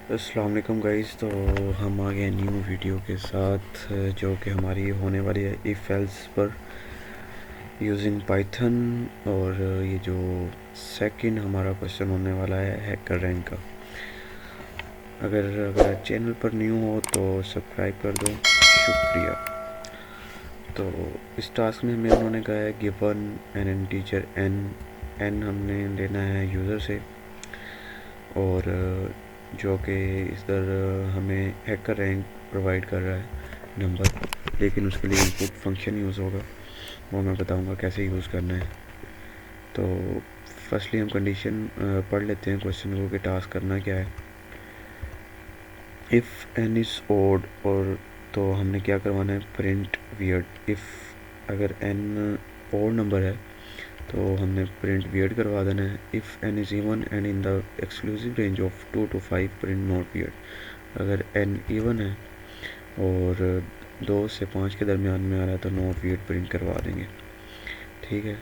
अस्सलाम वालेकुम गाइस। तो हम आ गए न्यू वीडियो के साथ जो कि हमारी होने वाली है इफ़ एल्स पर यूजिंग पाइथन। और ये जो सेकंड हमारा क्वेश्चन होने वाला है हैकर रैंक का। अगर चैनल पर न्यू हो तो सब्सक्राइब कर दो, शुक्रिया। तो इस टास्क में हमें उन्होंने कहा है गिवन एन इंटीजर एन हमने लेना है यूज़र से, और जो कि इधर हमें हैकर रैंक प्रोवाइड कर रहा है नंबर, लेकिन उसके लिए इनपुट फंक्शन यूज़ होगा, वो मैं बताऊंगा कैसे यूज़ करना है। तो फर्स्टली हम कंडीशन पढ़ लेते हैं क्वेश्चन को कि टास्क करना क्या है। इफ़ एन इज़ ओड, और तो हमने क्या करवाना है, प्रिंट वियर्ड। इफ़ अगर एन ओड नंबर है तो हमने प्रिंट वियर्ड करवा देना है। If N is even and in the exclusive range of 2 to 5 print not weird. अगर एन इवन है और 2 से 5 के दरमियान में आ रहा है तो नॉट वियर्ड प्रिंट करवा देंगे, ठीक है।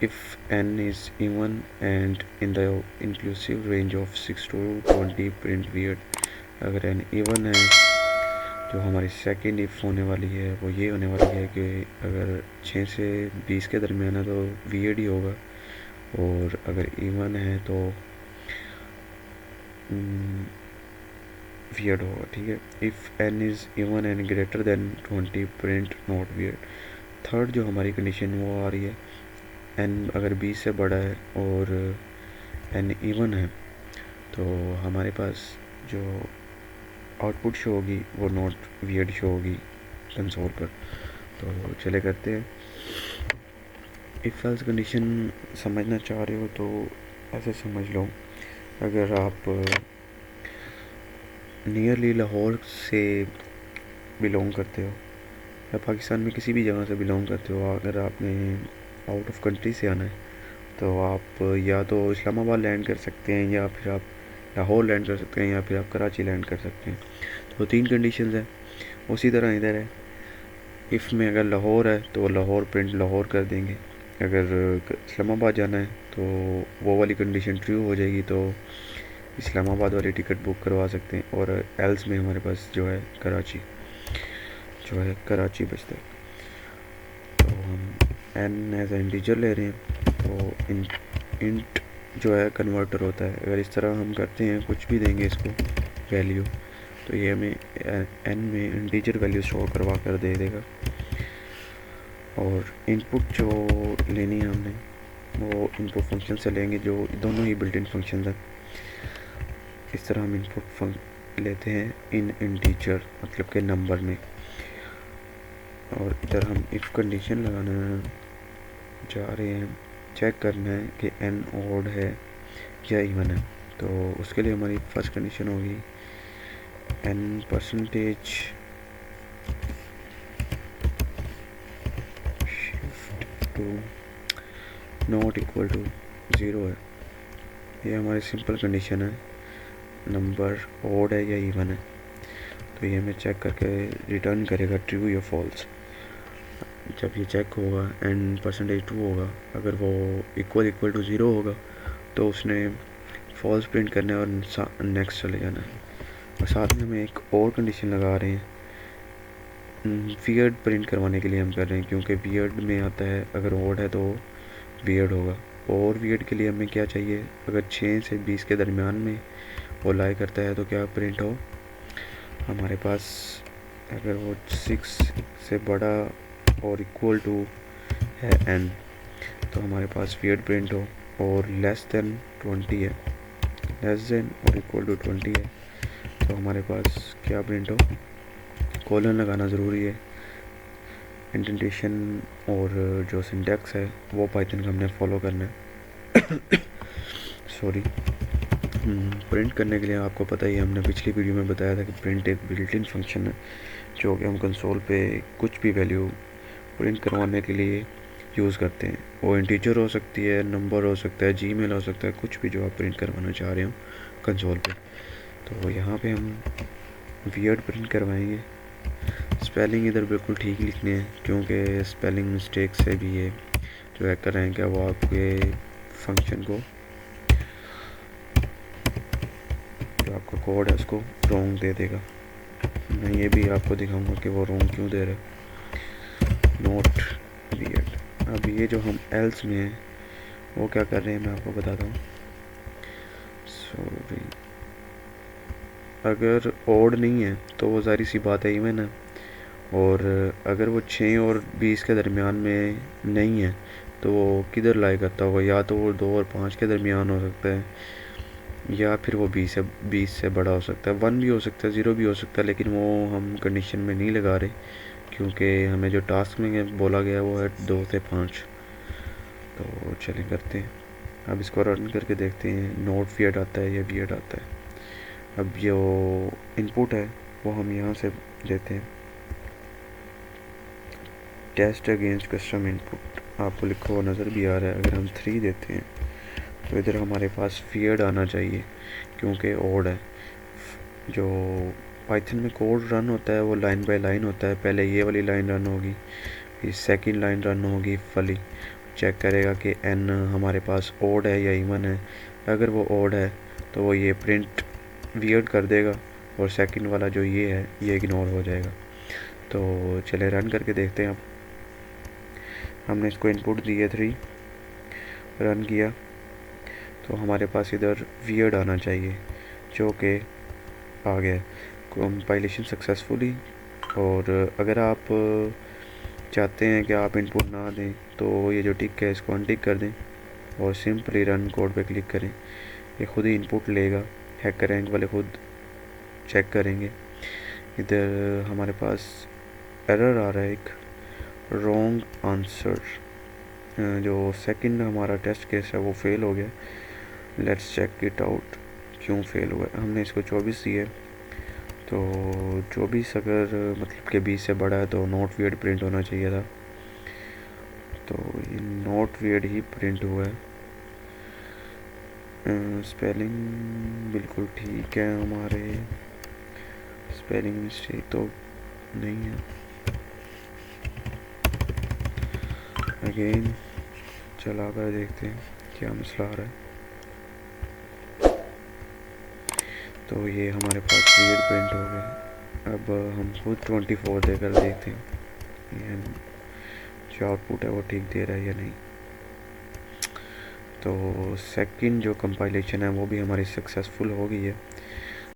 If N is even and in the inclusive range of 6 to 20 print weird. अगर एन इवन है, जो हमारी सेकंड इफ़ होने वाली है वो ये होने वाली है कि अगर 6 से 20 के दरमियान है तो वियर्ड ही होगा, और अगर इवन है तो वियर्ड होगा, ठीक है। If N is even and greater than 20 print not weird. Third जो हमारी कंडीशन वो आ रही है, एन अगर 20 से बड़ा है और एन इवन है तो हमारे पास जो आउटपुट शो होगी वो नॉट वियर्ड शो होगी कंसोल पर। तो चले करते हैं। इफ़ एल्स कंडीशन समझना चाह रहे हो तो ऐसे समझ लो, अगर आप नियरली लाहौर से बिलोंग करते हो या पाकिस्तान में किसी भी जगह से बिलोंग करते हो, अगर आपने आउट ऑफ कंट्री से आना है तो आप या तो इस्लामाबाद लैंड कर सकते हैं, या फिर आप लाहौर लैंड कर सकते हैं, या फिर आप कराची लैंड कर सकते हैं। तो 3 कंडीशंस हैं। उसी तरह इधर है, इफ़ में अगर लाहौर है तो लाहौर प्रिंट लाहौर कर देंगे। अगर इस्लामाबाद जाना है तो वो वाली कंडीशन ट्रू हो जाएगी, तो इस्लामाबाद वाली टिकट बुक करवा सकते हैं। और एल्स में हमारे पास जो है कराची बचता है। तो हम एन एज इंटीजर ले रहे हैं, तो इंट जो है कन्वर्टर होता है। अगर इस तरह हम करते हैं, कुछ भी देंगे इसको वैल्यू, तो ये हमें एन में इंटीजर वैल्यू शो करवा कर दे देगा। और इनपुट जो लेनी है हमने वो इनपुट फंक्शन से लेंगे, जो दोनों ही बिल्ट इन फंक्शन हैं। इस तरह हम इनपुट लेते हैं इन इंटीजर, मतलब के नंबर में। और इधर हम इफ़ कंडीशन लगाना जा रहे हैं, चेक करना है कि एन ओड है या इवन है। तो उसके लिए हमारी फर्स्ट कंडीशन होगी N percentage shift to not equal to 0 है। ये हमारी सिंपल कंडीशन है, नंबर ओड है या इवन है। तो ये हमें चेक करके रिटर्न करेगा ट्रू या फॉल्स। जब ये चेक होगा एंड परसेंटेज 2 होगा, अगर वो इक्वल टू 0 होगा तो उसने फॉल्स प्रिंट करना है और नेक्स्ट चले जाना है। और साथ में हमें एक और कंडीशन लगा रहे हैं, वियर्ड प्रिंट करवाने के लिए हम कर रहे हैं, क्योंकि वियर्ड में आता है अगर ओड है तो वियर्ड होगा। और वियर्ड के लिए हमें क्या चाहिए, अगर 6 से 20 के दरमियान में वो लाई करता है तो क्या प्रिंट हो हमारे पास, अगर वो 6 से बड़ा और इक्वल टू है एन तो हमारे पास वियर्ड प्रिंट हो। और लेस देन 20 है, लेस देन और इक्वल टू 20 है तो हमारे पास क्या प्रिंट हो, कोलन लगाना ज़रूरी है। इंडेंटेशन और जो सिंटैक्स है वो पाइथन का हमने फॉलो करना है। सॉरी। प्रिंट करने के लिए आपको पता ही है, हमने पिछली वीडियो में बताया था कि प्रिंट एक बिल्ट इन फंक्शन है, जो कि हम कंसोल पे कुछ भी वैल्यू प्रिंट करवाने के लिए यूज़ करते हैं। वो इंटीजर हो सकती है, नंबर हो सकता है, जीमेल हो सकता है, कुछ भी जो आप प्रिंट करवाना चाह रहे हो कंसोल पे। तो यहाँ पे हम वियर्ड प्रिंट करवाएंगे। स्पेलिंग इधर बिल्कुल ठीक लिखने हैं, क्योंकि स्पेलिंग मिस्टेक से भी ये जो हैकर हैं क्या वो आपके फंक्शन को, जो आपको जो कोड है उसको रॉन्ग दे देगा। मैं ये भी आपको दिखाऊंगा कि वो रॉन्ग क्यों दे रहा है। Not weird. अब ये जो हम एल्स में हैं वो क्या कर रहे हैं मैं आपको बताता हूँ। सॉरी, अगर ओड नहीं है तो वो सारी सी बात है इवन है, और अगर वो 6 और 20 के दरमियान में नहीं है तो वो किधर लाई करता होगा, या तो वो 2 और 5 के दरमियान हो सकता है, या फिर वो 20 से बड़ा हो सकता है, 1 भी हो सकता है, 0 भी हो सकता है, लेकिन वो हम कंडीशन में नहीं लगा रहे क्योंकि हमें जो टास्क में बोला गया वो है 2 से 5। तो चलें करते हैं। अब इसको रन करके देखते हैं नोट वियर्ड आता है या वियर्ड आता है। अब जो इनपुट है वो हम यहाँ से देते हैं, टेस्ट अगेंस्ट कस्टम इनपुट, आपको लिखा हुआ नज़र भी आ रहा है। अगर हम 3 देते हैं तो इधर हमारे पास वियर्ड आना चाहिए क्योंकि ओड है। जो पाइथन में कोड रन होता है वो लाइन बाय लाइन होता है। पहले ये वाली लाइन रन होगी, फिर सेकंड लाइन रन होगी फली, चेक करेगा कि एन हमारे पास ओड है या इवन है। अगर वो ओड है तो वो ये प्रिंट वियर्ड कर देगा, और सेकंड वाला जो ये है ये इग्नोर हो जाएगा। तो चले रन करके देखते हैं। अब हमने इसको इनपुट दी है 3, रन किया तो हमारे पास इधर वियर्ड आना चाहिए जो कि आ गया कंपाइलेशन सक्सेसफुली। और अगर आप चाहते हैं कि आप इनपुट ना दें तो ये जो टिक है इसको अनटिक कर दें और सिंपली रन कोड पे क्लिक करें। ये खुद ही इनपुट लेगा, हैकर रैंक वाले खुद चेक करेंगे। इधर हमारे पास एरर आ रहा है एक, रॉन्ग आंसर। जो सेकंड हमारा टेस्ट केस है वो फेल हो गया। लेट्स चेक इट आउट क्यों फेल हुआ। हमने इसको 24 दिया, तो 24 अगर मतलब कि 20 से बड़ा है तो नॉट वियर्ड प्रिंट होना चाहिए था, तो ये नॉट वियर्ड ही प्रिंट हुआ है। स्पेलिंग बिल्कुल ठीक है, हमारे स्पेलिंग मिस्टेक तो नहीं है। अगेन चला कर देखते हैं क्या मसला आ रहा है। तो ये हमारे पास वियर्ड प्रिंट हो गया। अब हम खुद 24 देकर देखते हैं ये जो आउटपुट है वो ठीक दे रहा है या नहीं। तो सेकंड जो कंपाइलेशन है वो भी हमारी सक्सेसफुल हो गई है।